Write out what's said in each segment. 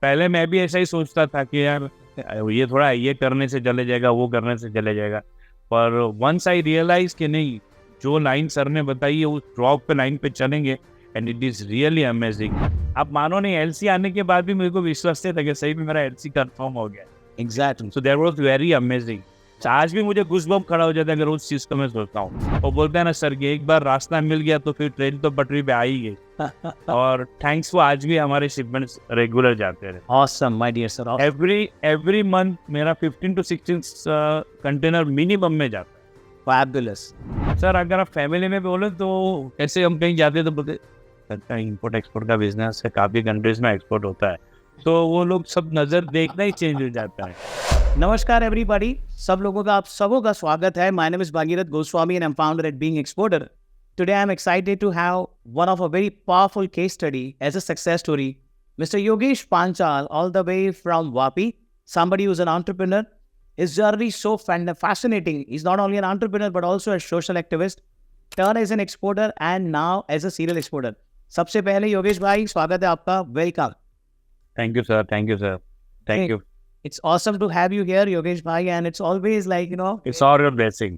पहले मैं भी ऐसा ही सोचता था कि यार ये थोड़ा ये करने से चले जाएगा, वो करने से चले जाएगा, पर वंस आई रियलाइज कि नहीं, जो लाइन सर ने बताई है उस ड्रॉप पे लाइन पे चलेंगे and it is really amazing. आप मानो नहीं, एलसी आने के बाद भी मेरे को विश्वास नहीं था कि सही में मेरा एलसी कंफर्म हो गया। Exactly. So that was very amazing. आज भी मुझे गूज़बम्प खड़ा हो जाता है अगर उस चीज को मैं सोचता हूँ। और बोलते हैं ना सर कि एक बार रास्ता मिल गया तो फिर ट्रेन तो पटरी पे आ ही गई। और थैंक्स वो आज भी हमारे शिपमेंट्स रेगुलर जाते रहे। Awesome my dear sir. Every month मेरा 15 to 16 कंटेनर मिनिमम में जाता है। फैबुलस। सर अगर आप फैमिली में बोले तो ऐसे हम कहीं जाते तो बोलते इंपोर्ट एक्सपोर्ट का बिजनेस है, काफी कंट्रीज में एक्सपोर्ट होता है, तो वो लोग सब नजर देखना ही चेंज हो जाता है। नमस्कार एवरीबॉडी, सब लोगों का आप सबों का स्वागत है। My name is Bhagirath Goswami and I am founder at being exporter. Today I am excited to have one of a very powerful case study as a success story. Mr. Yogesh Panchal, all the way from Vapi, somebody who's an entrepreneur. His journey is so fascinating. He's not only an entrepreneur but also a social activist, turned as an exporter and now as a serial exporter. सबसे पहले योगेश भाई स्वागत है आपका, welcome. Thank you sir, thank you sir, thank you. It's awesome to have you here, Yogesh bhai, and it's always like, It's all your blessing.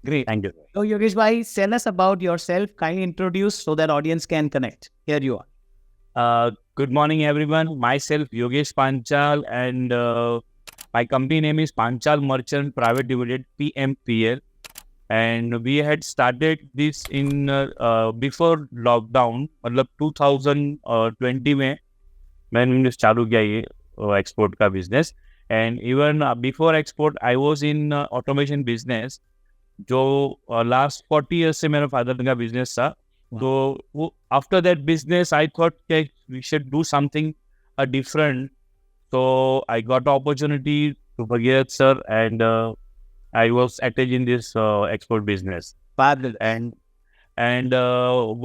Great. Thank you. So, Yogesh bhai, tell us about yourself. Kindly introduce so that audience can connect. Here you are. Good morning, everyone. Myself, Yogesh Panchal, and my company name is Panchal Merchant Private Limited, PMPL. And we had started this in before lockdown, मतलब 2020 में मैंने चालू किया ये export का business. And even before export I was in automation business, जो last 40 years से मेरे फादर का बिजनेस था। तो वो after that business I thought कि we should do something different, so I got the opportunity to Bhagirath sir, and I was attached in this export business. Fabulous. And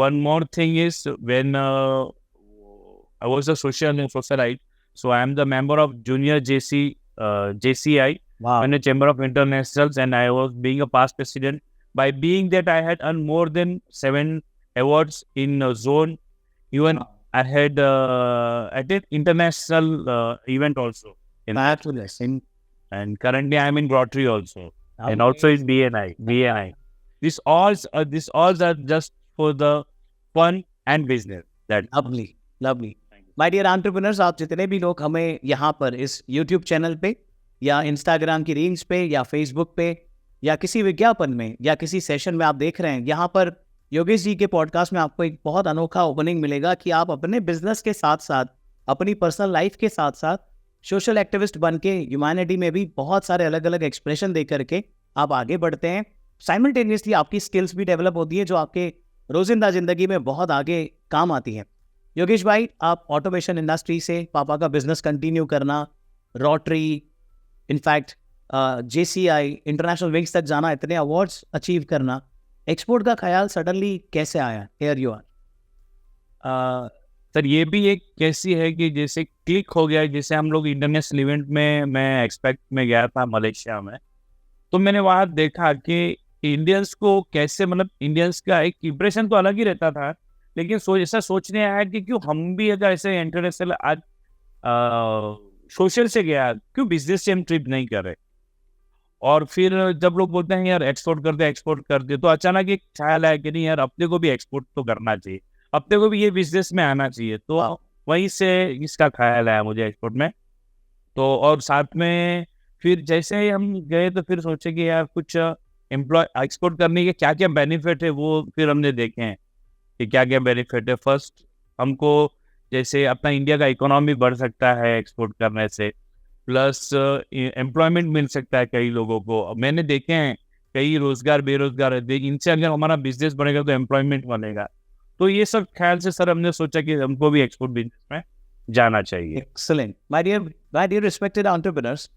one more thing is when I was a socialite, so I am the member of Junior JCI, Wow. in the Chamber of Internationals, and I was being a past president. By being that, I had earned more than 7 awards in zone. Even I had at an international event also. Fabulous. And currently I am in Rotary also, and also in BNI. This all are just for the fun and business. That Lovely, lovely. My dear entrepreneurs, आप जितने भी लोग हमें यहाँ पर इस YouTube channel पे या Instagram की रील्स पे या Facebook पे या किसी विज्ञापन में या किसी सेशन में आप देख रहे हैं, यहाँ पर योगेश जी के पॉडकास्ट में आपको एक बहुत अनोखा ओपनिंग मिलेगा कि आप अपने बिजनेस के साथ साथ, अपनी पर्सनल लाइफ के साथ साथ सोशल एक्टिविस्ट बन के ह्यूमैनिटी में भी बहुत सारे अलग अलग एक्सप्रेशन दे करके आप आगे बढ़ते हैं। साइमल्टेनियसली आपकी स्किल्स भी डेवलप होती है जो आपके रोजिंदा जिंदगी में बहुत आगे काम आती हैं। योगेश भाई, आप ऑटोमेशन इंडस्ट्री से पापा का बिजनेस कंटिन्यू करना, rotary, in fact JCI international wings तक जाना, इतने अवार्ड्स अचीव करना, एक्सपोर्ट का ख्याल सडनली कैसे आया? Here you are. सर ये भी एक कैसी है कि जैसे क्लिक हो गया, जैसे हम लोग इंटरनेशनल इवेंट में, मैं एक्सपेक्ट में गया था मलेशिया में, तो मैंने वहाँ देखा कि इंडियंस को कैसे, मतलब इंडियंस का एक इम्प्रेशन तो अलग ही रहता था, लेकिन ऐसा सोचने आया कि क्यों हम भी अगर ऐसे इंटरनेशनल आज सोशल से गया, क्यों बिजनेस से हम ट्रिप नहीं कर रहे। और फिर जब लोग बोलते हैं यार एक्सपोर्ट करते, तो अचानक एक ख्याल आया कि नहीं यार, अपने को भी एक्सपोर्ट तो करना चाहिए, अपने को भी ये बिजनेस में आना चाहिए। तो वहीं से इसका ख्याल आया मुझे एक्सपोर्ट में। तो और साथ में फिर जैसे ही हम गए तो फिर सोचे कि यार कुछ एक्सपोर्ट करने के क्या क्या बेनिफिट है, वो फिर हमने देखे हैं कि क्या क्या बेनिफिट है। फर्स्ट, हमको जैसे अपना इंडिया का इकोनॉमी बढ़ सकता है एक्सपोर्ट करने से, प्लस एम्प्लॉयमेंट मिल सकता है कई लोगों को। मैंने देखे हैं कई रोजगार बेरोजगार है, इनसे अगर हमारा बिजनेस बनेगा तो एम्प्लॉयमेंट बनेगा। तो ये सब ख्याल से सर हमने सोचा कि हमको भी एक्सपोर्ट बिजनेस में जाना चाहिए। Excellent. My dear respected entrepreneurs,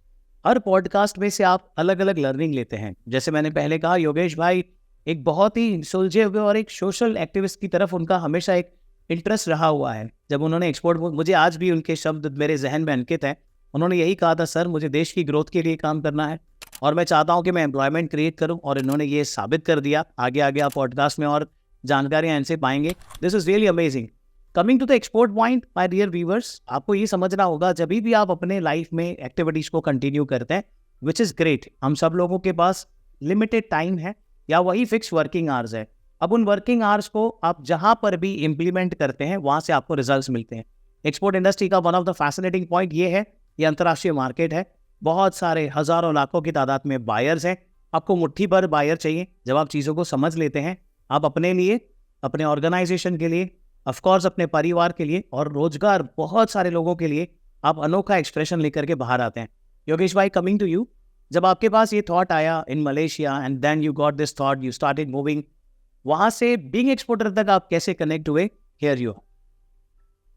हर पॉडकास्ट में से आप अलग अलग लर्निंग लेते हैं। जैसे मैंने पहले कहा, योगेश भाई एक बहुत ही सुलझे हुए और एक सोशल एक्टिविस्ट की तरफ उनका हमेशा एक इंटरेस्ट रहा हुआ है। जब उन्होंने एक्सपोर्ट, मुझे आज भी उनके शब्द मेरे जहन में अंकित हैं। उन्होंने यही कहा था, सर मुझे देश की ग्रोथ के लिए काम करना है और मैं चाहता हूं कि मैं एम्प्लॉयमेंट क्रिएट करूं, और इन्होंने ये साबित कर दिया। आगे आगे आप पॉडकास्ट में और जानकारियां इनसे पाएंगे। This is really amazing. Coming to the export point, my dear viewers, आपको ये समझना होगा जब भी आप अपने लाइफ में एक्टिविटीज को कंटिन्यू करते हैं, विच इज़ ग्रेट, हम सब लोगों के पास लिमिटेड टाइम है या वही फिक्स वर्किंग आवर्स है। अब उन वर्किंग आवर्स को आप जहां पर भी इम्प्लीमेंट करते हैं वहां से आपको रिजल्ट्स मिलते हैं। एक्सपोर्ट इंडस्ट्री का one of the fascinating point ये है, ये अंतर्राष्ट्रीय मार्केट है, बहुत सारे हजारों लाखों की तादाद में बायर्स हैं। आपको मुट्ठी भर बायर चाहिए। जब आप चीज़ों को समझ लेते हैं, आप अपने लिए, अपने ऑर्गेनाइजेशन के लिए, ऑफकोर्स अपने परिवार के लिए और रोजगार बहुत सारे लोगों के लिए आप अनोखा एक्सप्रेशन लेकर के बाहर आते हैं। योगेश भाई, कमिंग टू यू, जब आपके पास ये थॉट आया in Malaysia and then you got this thought, you started moving, वहां से बीइंग एक्सपोर्टर तक आप कैसे कनेक्ट हुए? Here you.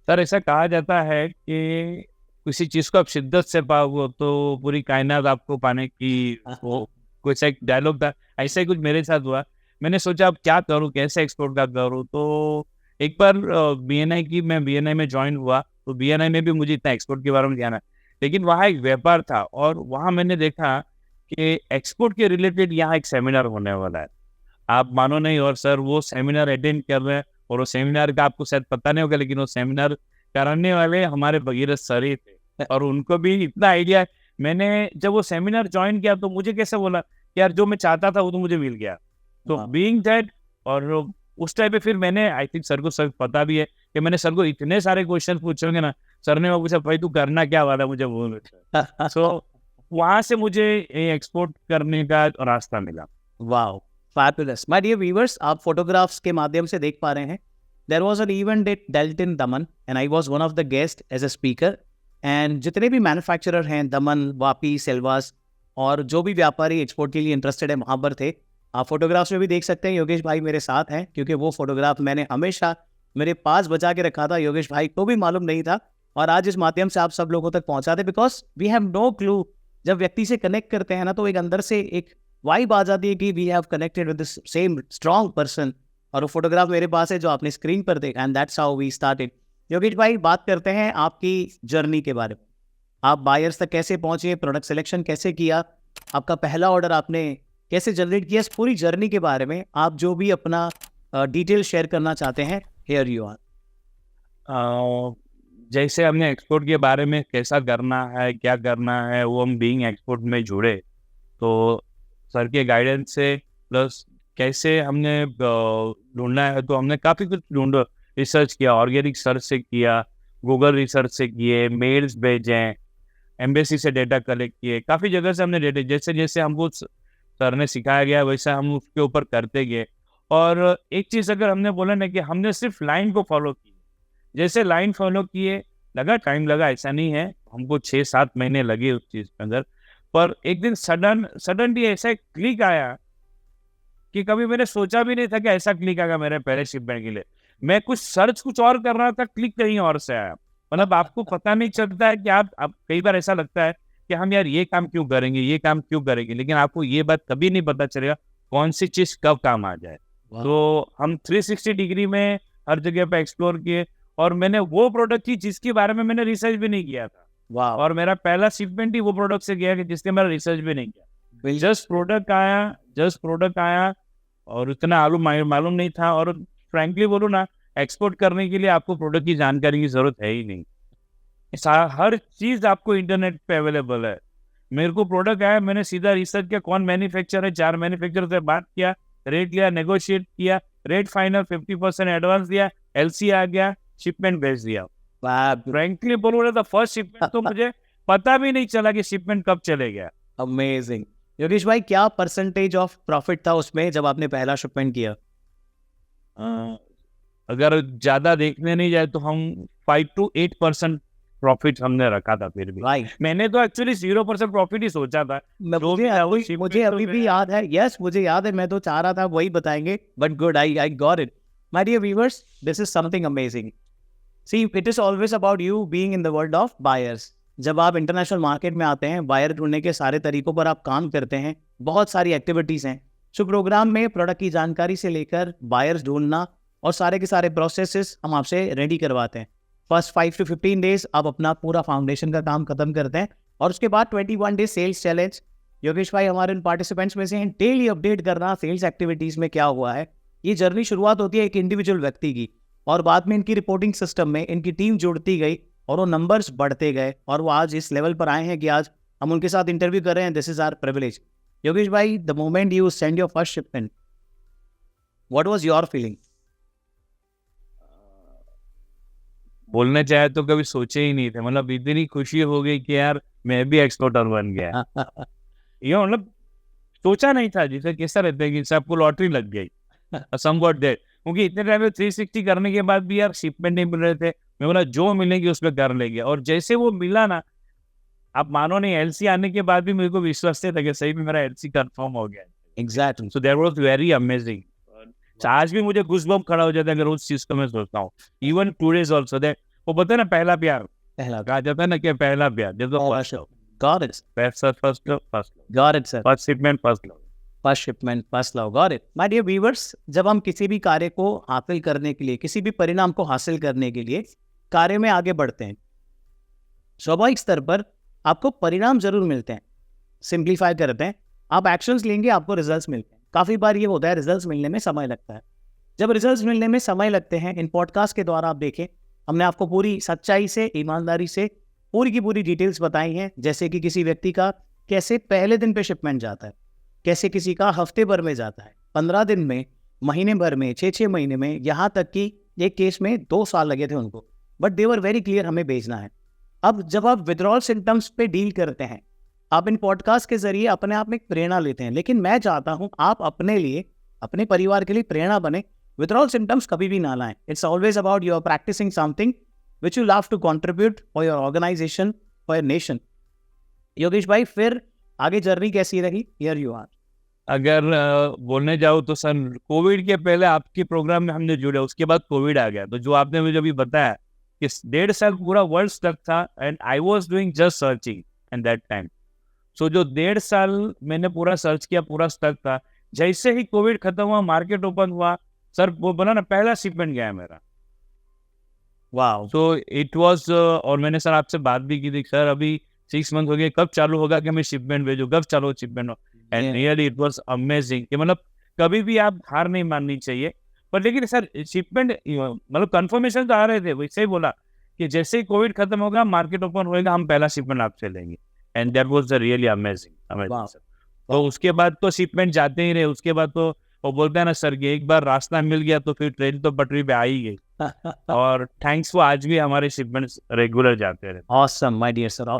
सर ऐसा कहा जाता है कि किसी चीज को आप शिद्दत से पाओगे तो पूरी कायनात आपको पाने की, वो कुछ एक डायलॉग था, ऐसा ही कुछ मेरे साथ हुआ। मैंने सोचा अब क्या करूँ, कैसे एक्सपोर्ट का करूँ। तो एक बार मैं बीएनआई में ज्वाइन हुआ, तो बीएनआई में भी मुझे इतना एक्सपोर्ट के बारे में जाना, लेकिन वहाँ एक व्यापार था और वहाँ मैंने देखा कि एक्सपोर्ट के रिलेटेड यहाँ एक सेमिनार होने वाला है। आप मानो नहीं, और सर वो सेमिनार अटेंड कर रहे हैं, और वो सेमिनार का आपको शायद पता नहीं होगा, लेकिन वो सेमिनार कराने वाले हमारे भगीरथ सर ही थे और उनको भी इतना आइडिया। मैंने जब वो सेमिनार ज्वाइन किया तो मुझे कैसे बोला कि यार जो मैं चाहता था वो तो मुझे मिल गया। तो बीइंग दैट, और उस टाइम पे फिर मैंने, आई थिंक सर को सर पता भी है कि मैंने सर को इतने सारे क्वेश्चन पूछे होंगे ना, सर ने वो पूछा भाई तू करना क्या वाला मुझे बोल। सो वहां से मुझे एक्सपोर्ट करने का रास्ता मिला। Wow, fabulous. My dear viewers, आप फोटोग्राफ्स के माध्यम से देख पा रहे हैं, there was an event at Delt in Daman and I was one of the guest as a speaker. एंड जितने भी मैन्युफैक्चरर हैं दमन, वापी, सेल्वास और जो भी व्यापारी एक्सपोर्ट के लिए इंटरेस्टेड है वहाँ पर थे। आप फोटोग्राफ्स में भी देख सकते हैं, योगेश भाई मेरे साथ हैं, क्योंकि वो फोटोग्राफ मैंने हमेशा मेरे पास बचा के रखा था, योगेश भाई को भी मालूम नहीं था, और आज इस माध्यम से आप सब लोगों तक पहुंचाते, because we have no clue. जब व्यक्ति से कनेक्ट करते हैं ना, तो एक अंदर से एक वाइब आ जाती है कि we have connected with this same strong person. और वो फोटोग्राफ मेरे पास है जो आपने स्क्रीन पर देखा, and that's how we started. Yogesh भाई, बात करते हैं आपकी जर्नी के बारे में। आप बायर्स तक कैसे पहुंचे, प्रोडक्ट सिलेक्शन कैसे किया, आपका पहला ऑर्डर आपने कैसे जनरेट किया, इस पूरी जर्नी के बारे में आप जो भी अपना डिटेल शेयर करना चाहते हैं, हियर यू आर। जैसे हमने एक्सपोर्ट के बारे में कैसा करना है, क्या करना है, वो हम बीइंग एक्सपोर्ट में जुड़े, तो सर के गाइडेंस से, प्लस कैसे हमने ढूंढना है, तो हमने काफ़ी कुछ रिसर्च किया, ऑर्गेनिक सर्च से किया, गूगल रिसर्च से किए, मेल्स भेजे, एम्बेसी से डेटा कलेक्ट किए, काफ़ी जगह से हमने डेटा, जैसे जैसे हमको सर ने सिखाया गया वैसे हम उसके ऊपर करते गए। और एक चीज़ अगर हमने बोला ना कि हमने सिर्फ लाइन को फॉलो की, जैसे लाइन फॉलो किए, लगा टाइम लगा, ऐसा नहीं है, हमको 6-7 महीने लगे उस चीज़ के अंदर। पर एक दिन सडनली ऐसा एक क्लिक आया कि कभी मैंने सोचा भी नहीं था कि ऐसा क्लिक आएगा मेरे पहले शिपमेंट के लिए। मैं कुछ और कर रहा था, क्लिक कहीं और से आया। मतलब आपको पता नहीं चलता है कि आप कई बार ऐसा लगता है कि हम यार ये काम क्यों करेंगे, ये काम क्यों करेंगे, लेकिन आपको ये बात कभी नहीं पता चलेगा कौन सी चीज़ कब काम आ जाए। तो हम 360 डिग्री में हर जगह पे एक्सप्लोर किए, और मैंने वो प्रोडक्ट की जिसके बारे में मैंने रिसर्च भी नहीं किया था। वाह। और मेरा पहला शिपमेंट ही वो प्रोडक्ट से गया कि जिसके मैंने रिसर्च भी नहीं किया। जस्ट प्रोडक्ट आया और इतना मालूम नहीं था। और फ्रैंकली बोलूँ ना, एक्सपोर्ट करने के लिए आपको प्रोडक्ट की जानकारी की जरूरत है ही नहीं, हर चीज आपको इंटरनेट पे अवेलेबल है। मेरे को प्रोडक्ट आया, मैंने सीधा रिसर्च किया कौन मैन्युफैक्चर है, 4 मैन्युफैक्चर से बात किया, रेट लिया, नेगोशिएट किया, रेट फाइनल 50% एडवांस दिया, एलसी आ गया, शिपमेंट भेज दिया। फ्रैंकली बोलूँ ना, फर्स्ट शिपमेंट तो मुझे पता भी नहीं चला कि शिपमेंट कब चले गया। अमेजिंग। योगेश भाई, क्या परसेंटेज ऑफ प्रॉफिट था उसमें जब आपने पहला शिपमेंट किया? अगर ज्यादा देखने नहीं जाए तो हम 5 to 8% प्रॉफिट हमने रखा था। फिर भी मैंने तो एक्चुअली 0% प्रॉफिट ही सोचा था। मुझे अभी भी याद है, यस मुझे याद है, मैं तो चाह रहा था वही बताएंगे, but good, I got it. My dear viewers, this is something amazing. See, it is always about you being in the world of buyers. जब आप इंटरनेशनल मार्केट में आते हैं, बायर ढूंढने के सारे तरीकों पर आप काम करते हैं, बहुत सारी एक्टिविटीज़ हैं। सो प्रोग्राम में प्रोडक्ट की जानकारी से लेकर बायर्स ढूंढना और सारे के सारे प्रोसेसेस हम आपसे रेडी करवाते हैं। फर्स्ट 5 to 15 डेज आप अपना पूरा फाउंडेशन का काम खत्म करते हैं, और उसके बाद 21 डे सेल्स चैलेंज। योगेश भाई हमारे उन पार्टिसिपेंट्स में से हैं। डेली अपडेट करना सेल्स एक्टिविटीज़ में क्या हुआ है। ये जर्नी शुरुआत होती है एक इंडिविजुअल व्यक्ति की, और बाद में इनकी रिपोर्टिंग सिस्टम में इनकी टीम जुड़ती गई और वो नंबर्स बढ़ते गए और वो आज इस लेवल पर आए हैं कि आज हम उनके साथ इंटरव्यू कर रहे हैं. This is our privilege. Yogesh भाई, the moment you send your first shipment, what was your feeling? बोलने चाहे तो कभी सोचे ही नहीं थे, मतलब इतनी खुशी हो गई कि यार मैं भी एक्सपोर्टर बन गया. ये मतलब सोचा नहीं था. जैसे कैसा रहता है कि सबको लॉटरी लग गई, समवॉट दैट. क्योंकि इतने टाइम में 360 करने के बाद भी यार शिपमेंट नहीं मिल रहे थे. मैं बोला जो मिलेगी उस पर कर लेंगे, और जैसे वो मिला ना, आप मानो नहीं, एलसी आने के बाद भी मेरे को विश्वास नहीं था कि सही में मेरा एलसी कंफर्म हो गया. Exactly. So that was very amazing. आज भी मुझे गूज़बम्प खड़ा हो जाता है अगर उस चीज को मैं सोचता हूँ. इवन टुडेज ऑल्सो दैट, वो बोलते हैं ना पहला प्यार, पहला कहा जाता है ना कि पहला प्यार, जब first love. Got it. First love, got it sir. First shipment, first love. First shipment, first love. Got it. My dear viewers, जब हम किसी भी कार्य को हासिल करने के लिए, किसी भी परिणाम को हासिल करने के लिए कार्य में आगे बढ़ते हैं, स्वाभाविक स्तर पर आपको परिणाम जरूर मिलते हैं. सिंप्लीफाई करते हैं, आप एक्शंस लेंगे, आपको रिजल्ट्स मिलते हैं. काफ़ी बार ये होता है रिजल्ट्स मिलने में समय लगता है. जब रिजल्ट्स मिलने में समय लगते हैं, इन पॉडकास्ट के द्वारा आप देखें, हमने आपको पूरी सच्चाई से, ईमानदारी से पूरी की पूरी डिटेल्स बताई हैं. जैसे कि किसी व्यक्ति का कैसे पहले दिन पे शिपमेंट जाता है, कैसे किसी का हफ्ते भर में जाता है, 15 दिन में, महीने भर में, 6 महीने में, यहाँ तक कि एक केस में 2 साल लगे थे उनको, but they were very clear हमें भेजना है. अब जब आप विड्रॉल सिम्टम्स पे डील करते हैं, आप इन पॉडकास्ट के जरिए अपने आप में एक प्रेरणा लेते हैं. लेकिन मैं चाहता हूं आप अपने लिए, अपने परिवार के लिए प्रेरणा बने. विड्रॉल सिम्टम्स कभी भी ना लाएं. It's always about you are practising something which you love to contribute for your organisation, for your nation. Yogesh भाई, फिर आगे जर्नी कैसी रही? Here you are. अगर बोलने जाओ तो सर, कोविड के पहले आपके प्रोग्राम में हमने जुड़े, उसके बाद कोविड आ गया. तो जो आपने मुझे अभी बताया कि 1.5 साल पूरा वर्ल्ड स्टक था, and I was doing just searching at that time. So जो 1.5 साल मैंने पूरा सर्च किया, पूरा स्टक था. जैसे ही कोविड खत्म हुआ, मार्केट ओपन हुआ, सर वो बना ना, पहला शिपमेंट गया मेरा. वाओ. सो इट वाज, और मैंने सर आपसे बात भी की थी, सर अभी 6 मंथ हो गए, कब चालू होगा कि मैं शिपमेंट भेजूं, कब चालू शिपमेंट हो. And really it was amazing. कि मतलब कभी भी आप हार नहीं माननी चाहिए. पर लेकिन सर शिपमेंट, मतलब कंफर्मेशन तो आ रहे थे, वैसे ही बोला कि जैसे ही कोविड खत्म होगा, मार्केट ओपन होएगा, हम पहला शिपमेंट आपसे लेंगे. And that was really amazing sir. तो उसके बाद तो शिपमेंट जाते ही रहे. उसके बाद तो वो बोलते हैं ना सर कि एक बार रास्ता मिल गया तो फिर ट्रेन तो पटरी पे आ ही गई. और थैंक्स, वो आज भी हमारे शिपमेंट्स रेगुलर जाते रहे. Awesome my dear sir.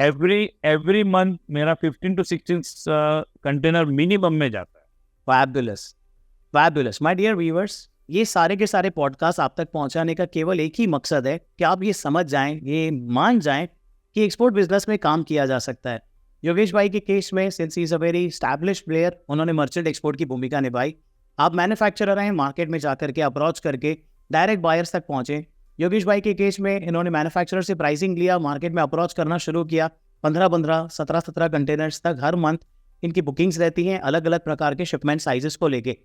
Every month मेरा 15 to 16 कंटेनर मिनिमम में जाता है. Fabulous, fabulous. My dear viewers, ये सारे के सारे पॉडकास्ट आप तक पहुंचाने का केवल एक ही मकसद है कि आप ये समझ जाएं, ये मान जाएं कि एक्सपोर्ट बिजनेस में काम किया जा सकता है. योगेश भाई के केस में, since he is a very established player, उन्होंने मर्चेंट एक्सपोर्ट की भूमिका निभाई. आप मैन्युफैक्चरर हैं, मार्केट में जाकर के अप्रोच करके डायरेक्ट बायर्स तक पहुंचे. योगेश भाई के केस में इन्होंने मैन्युफैक्चरर से प्राइसिंग लिया, मार्केट में अप्रोच करना शुरू किया. 15 17 कंटेनर्स तक हर मंथ इनकी बुकिंग्स रहती हैं, अलग अलग प्रकार के शिपमेंट साइजेस को लेके.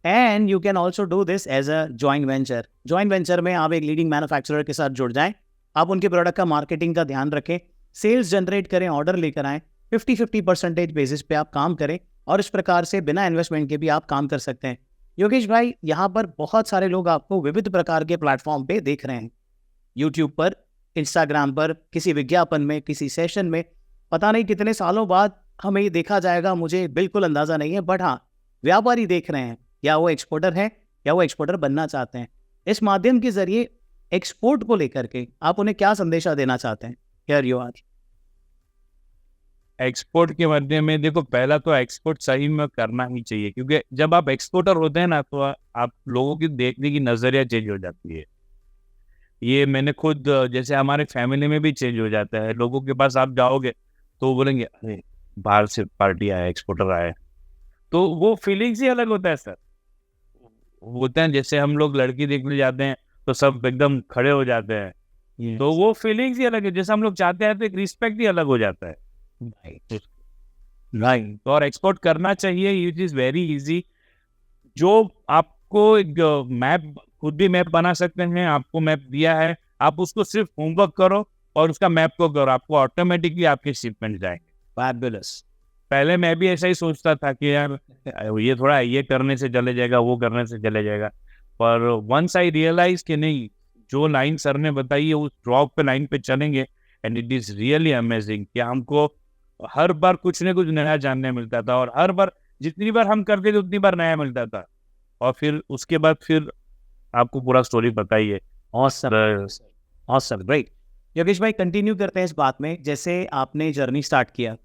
And you can also do this as a joint venture. Joint venture में आप एक लीडिंग मैन्युफैक्चरर के साथ जुड़ जाएं, आप उनके प्रोडक्ट का मार्केटिंग का ध्यान रखें, सेल्स जनरेट करें, ऑर्डर लेकर आएँ, 50-50% बेसिस पे आप काम करें, और इस प्रकार से बिना इन्वेस्टमेंट के भी आप काम कर सकते हैं. योगेश भाई, यहाँ पर बहुत सारे लोग आपको विविध प्रकार के प्लेटफॉर्म पे देख रहे हैं, यूट्यूब पर, इंस्टाग्राम पर, किसी विज्ञापन में, किसी सेशन में. पता नहीं कितने सालों बाद हमें ये देखा जाएगा, मुझे बिल्कुल अंदाजा नहीं है, बट हाँ, व्यापारी देख रहे हैं, या वो एक्सपोर्टर हैं या वो एक्सपोर्टर बनना चाहते हैं. इस माध्यम के जरिए एक्सपोर्ट को लेकर के आप उन्हें क्या संदेशा देना चाहते हैं? Here you are. एक्सपोर्ट के माध्यम में देखो, पहला तो एक्सपोर्ट सही में करना ही चाहिए, क्योंकि जब आप एक्सपोर्टर होते हैं ना, तो आप लोगों की देखने की नजरिया चेंज हो जाती है. ये मैंने खुद, जैसे हमारे फैमिली में भी चेंज हो जाता है. लोगों के पास आप जाओगे तो बोलेंगे अरे बाहर से पार्टी आया, एक्सपोर्टर आया. तो वो फीलिंग्स ही अलग होता है सर. होते हैं जैसे हम लोग लड़की देखने जाते हैं तो सब एकदम खड़े हो जाते हैं. Yes. तो वो फीलिंग्स ही अलग है. जैसे हम लोग चाहते हैं तो एक रिस्पेक्ट ही अलग हो जाता है. राइट. तो और एक्सपोर्ट करना चाहिए. It is very easy. जो आपको एक मैप, खुद भी मैप बना सकते हैं. आपको मैप दिया है, आप उसको सिर्फ होमवर्क करो और उसका मैप को करो, आपको ऑटोमेटिकली आपके शिपमेंट जाएंगे. फैबुलस. पहले मैं भी ऐसा ही सोचता था कि यार ये थोड़ा ये करने से चले जाएगा, वो करने से चले जाएगा. पर वंस आई रियलाइज कि नहीं, जो लाइन सर ने बताई है उस ड्रॉप पे लाइन पे चलेंगे and it is really amazing कि हमको हर बार कुछ न कुछ नया जानने मिलता था और हर बार जितनी बार हम करते थे उतनी बार नया मिलता था और फिर उसके बाद फिर आपको पूरा स्टोरी बताई है। Awesome, awesome, great. योगेश भाई कंटिन्यू करते हैं इस बात में। जैसे आपने जर्नी स्टार्ट किया,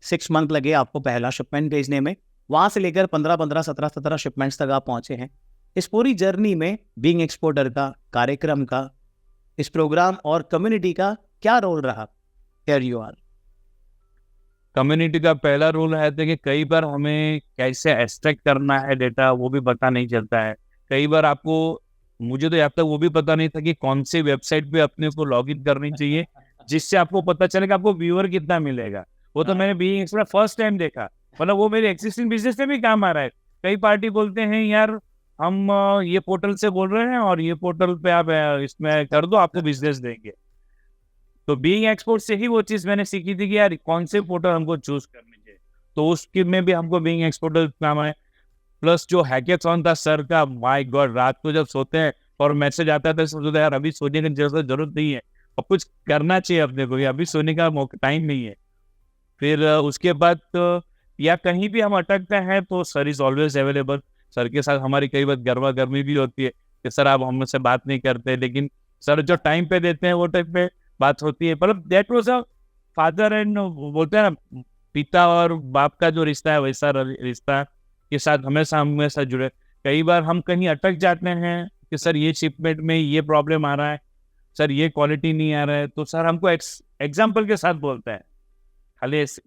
6 मंथ लगे आपको पहला शिपमेंट भेजने में, वहां से लेकर 15 17 शिपमेंट्स तक आप पहुंचे हैं। इस पूरी जर्नी में बीइंग एक्सपोर्टर का, कार्यक्रम का, इस प्रोग्राम और कम्युनिटी का क्या रोल रहा? Here you are. कम्युनिटी का पहला रूल है कि कई बार हमें कैसे एक्सट्रैक्ट करना है डेटा वो भी पता नहीं चलता है। कई बार आपको, मुझे तो अब तक वो भी पता नहीं था कि कौन सी वेबसाइट पे अपने को लॉगिन करनी चाहिए जिससे आपको पता चलेगा आपको व्यूअर कितना मिलेगा। वो तो मैंने बीइंग एक्सपोर्टर फर्स्ट टाइम देखा, मतलब वो मेरे एक्सिस्टिंग बिजनेस में भी काम आ रहा है। कई पार्टी बोलते हैं यार हम ये पोर्टल से बोल रहे हैं और ये पोर्टल पे आप इसमें कर दो आपको बिजनेस देंगे। तो बीइंग एक्सपोर्ट से ही वो चीज मैंने सीखी थी कि यार कौन से पोर्टल हमको चूज करने चाहिए, तो उसके में भी हमको बीइंग एक्सपोर्टर काम आए। प्लस जो हैकेथॉन था सर का, माय गॉड, रात को जब सोते हैं और मैसेज आता था सोचते यार अभी सोने की जरूरत नहीं है और कुछ करना चाहिए अपने को, अभी सोने का टाइम नहीं है। फिर उसके बाद या कहीं भी हम अटकते हैं तो sir is always available. Sir के साथ हमारी कई बार गर्मा गर्मी भी होती है कि सर आप हमसे बात नहीं करते, लेकिन सर जो टाइम पे देते हैं वो टाइम पे बात होती है। मतलब that was a father and, बोलते हैं ना पिता और बाप का जो रिश्ता है वैसा रिश्ता के साथ हमेशा जुड़े। कई बार हम कहीं अटक जाते हैं कि सर ये शिपमेंट में ये प्रॉब्लम आ रहा है, सर ये क्वालिटी नहीं आ रहा है, तो सर हमको एग्जाम्पल के साथ बोलते हैं,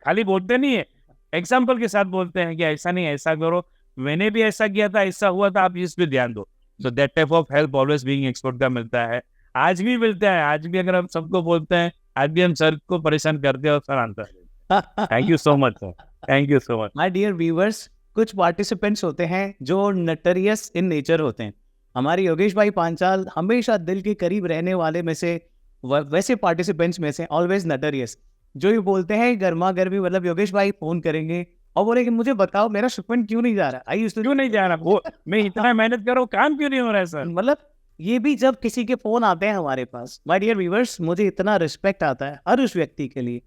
खाली बोलते नहीं है, एग्जाम्पल के साथ बोलते हैं कि ऐसा नहीं ऐसा करो, मैंने भी ऐसा किया था, ऐसा हुआ था, आप इस पे ध्यान दो। So that type of help always being expert का मिलता है, आज भी मिलता है। आज भी अगर हम सबको बोलते हैं, आज भी हम सर को परेशान करते हैं और sir answer. Thank you so much sir, thank you so much. My dear viewers, कुछ पार्टिसिपेंट्स होते हैं जो नटरियस इन नेचर होते हैं। हमारे योगेश भाई पांचाल हमेशा दिल के करीब रहने वाले में से, वैसे पार्टिसिपेंट्स में से ऑलवेज नटरियस, जो ये बोलते हैं गर्मा गर्मी, मतलब योगेश भाई फोन करेंगे और बोलेंगे मुझे बताओ मेरा शिपमेंट क्यों नहीं जा रहा, आई क्यों नहीं जा रहा, वो मैं इतना मेहनत कर रहा हूँ, काम क्यों नहीं हो रहा है सर। मतलब ये भी जब किसी के फोन आते हैं हमारे पास, माय डियर व्यूअर्स, मुझे इतना रिस्पेक्ट आता है हर उस व्यक्ति के लिए,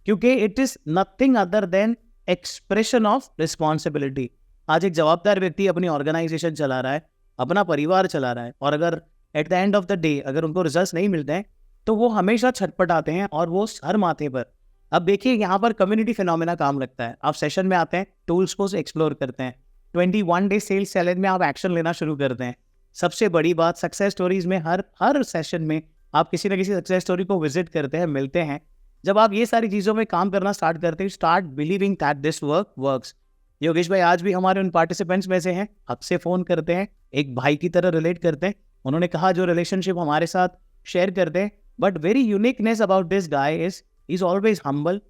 क्योंकि it is nothing other than expression of responsibility. आज एक जवाबदार व्यक्ति अपनी ऑर्गेनाइजेशन चला रहा है, अपना परिवार चला रहा है, और अगर at the end of the day अगर उनको रिजल्ट्स नहीं मिलते हैं तो वो हमेशा छटपटाते हैं और वो हर माथे पर। अब देखिए यहाँ पर कम्युनिटी फिनोमेना काम लगता है। आप सेशन में आते हैं, टूल्स को एक्सप्लोर करते हैं, 21 डे सेल्स चैलेंज में आप एक्शन लेना शुरू करते हैं। सबसे बड़ी बात, सक्सेस स्टोरीज में हर सेशन में आप किसी न किसी सक्सेस स्टोरी को विजिट करते हैं, मिलते हैं। जब आप ये सारी चीज़ों में काम करना स्टार्ट करते हैं, start believing that this work works. Yogesh भाई आज भी हमारे उन पार्टिसिपेंट्स में से हैं, आपसे फ़ोन करते हैं, एक भाई की तरह रिलेट करते हैं। उन्होंने कहा जो रिलेशनशिप हमारे साथ शेयर करते हैं, but very uniqueness about this guy is always humble,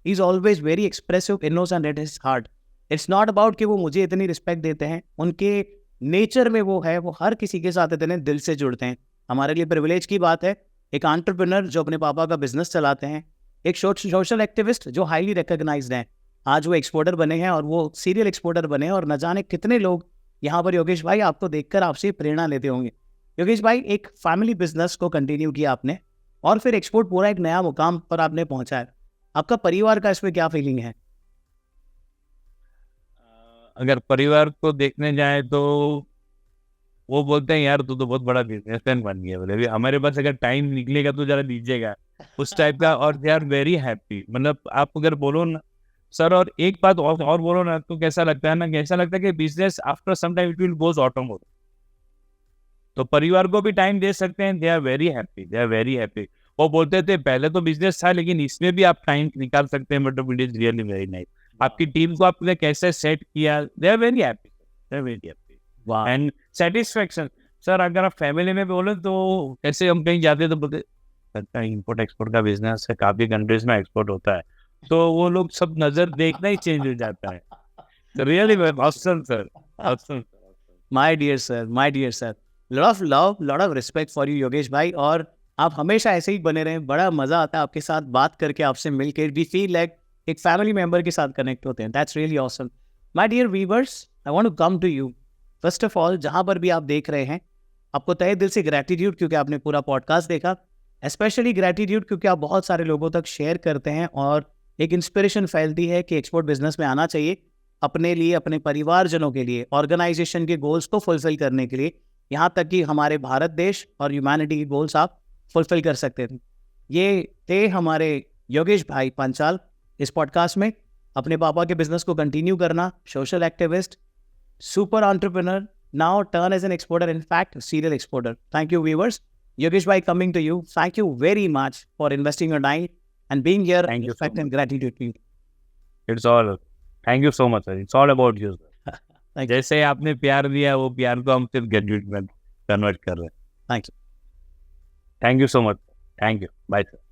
is always very expressive, innocent at his heart. It's not about कि वो मुझे इतनी रिस्पेक्ट देते हैं, उनके नेचर में वो है, वो हर किसी के साथ इतने दिल से जुड़ते हैं। हमारे लिए प्रिविलेज की बात है, एक एंटरप्रेन्योर जो अपने पापा का बिजनेस चलाते हैं, एक सोशल एक्टिविस्ट जो हाईली रिकॉग्नाइज्ड हैं, आज वो एक्सपोर्टर बने हैं और वो सीरियल एक्सपोर्टर बने हैं, और न जाने कितने लोग यहाँ पर योगेश भाई आपको देखकर आपसे प्रेरणा लेते होंगे। योगेश भाई, एक फैमिली बिजनेस को कंटिन्यू किया आपने और फिर एक्सपोर्ट पूरा एक नया मुकाम पर आपने पहुंचा है, आपका परिवार का इसमें क्या फीलिंग है? अगर परिवार को देखने जाए तो वो बोलते हैं यार तू तो बहुत बड़ा बिजनेसमैन बन गया, बोले अभी हमारे पास अगर टाइम निकलेगा तो जरा दीजिएगा, उस टाइप का। और दे आर वेरी हैप्पी, मतलब आप अगर बोलो ना सर, और एक बात और बोलो ना तो कैसा लगता है ना, कैसा लगता है कि business after some time it will goes auto mode. तो परिवार को भी टाइम दे सकते हैं, they are very happy, they are very happy. वो बोलते थे पहले तो बिजनेस था लेकिन इसमें भी आप टाइम निकाल सकते हैं, but it is really very nice. आपकी टीम को आपने कैसे सेट किया, they are very happy, they are very happy and satisfaction. Sir अगर आप फैमिली में बोले तो कैसे हम कहीं जाते तो बोलते इंपोर्ट एक्सपोर्ट का बिजनेस है, काफी कंट्रीज में एक्सपोर्ट होता है, तो वो लोग सब नजर देखना ही चेंज हो जाता है। तो really awesome sir, awesome. My dear sir, lot of love, lot of respect for you Yogesh भाई, और आप हमेशा ऐसे ही बने रहें। बड़ा मजा आता है आपके साथ बात करके, आपसे मिलकर वी फील लाइक एक फैमिली मेंबर के साथ कनेक्ट होते हैं। That's really awesome. My dear viewers, I want to come to you. First of all, जहां पर भी आप देख रहे हैं, आपको तहे दिल से ग्रैटिट्यूड क्योंकि आपने पूरा पॉडकास्ट देखा, स्पेशली ग्रैटिट्यूड क्योंकि आप बहुत सारे लोगों तक शेयर करते हैं और एक इंस्पिरेशन फैलती है कि एक्सपोर्ट बिजनेस में आना चाहिए अपने लिए, अपने परिवारजनों के लिए, ऑर्गेनाइजेशन के गोल्स को फुलफिल करने के लिए, यहाँ तक कि हमारे भारत देश और ह्यूमैनिटी के गोल्स आप फुलफिल कर सकते थे। ये थे हमारे योगेश भाई पंचाल इस पॉडकास्ट में। अपने पापा के बिजनेस को कंटिन्यू करना, social activist, super entrepreneur, now turn as an exporter, in fact serial exporter. Thank you viewers. Yogesh bhai, coming to you, thank you very much for investing your time and being here. Thank you so Respect and much. gratitude to you. It's all, thank you so much sir. It's all about you sir. Thank you. जैसे आपने प्यार दिया वो प्यार को हम सिर्फ graduate में कन्वर्ट कर रहे हैं। Thank you. Thank you so much. Thank you. Bye sir.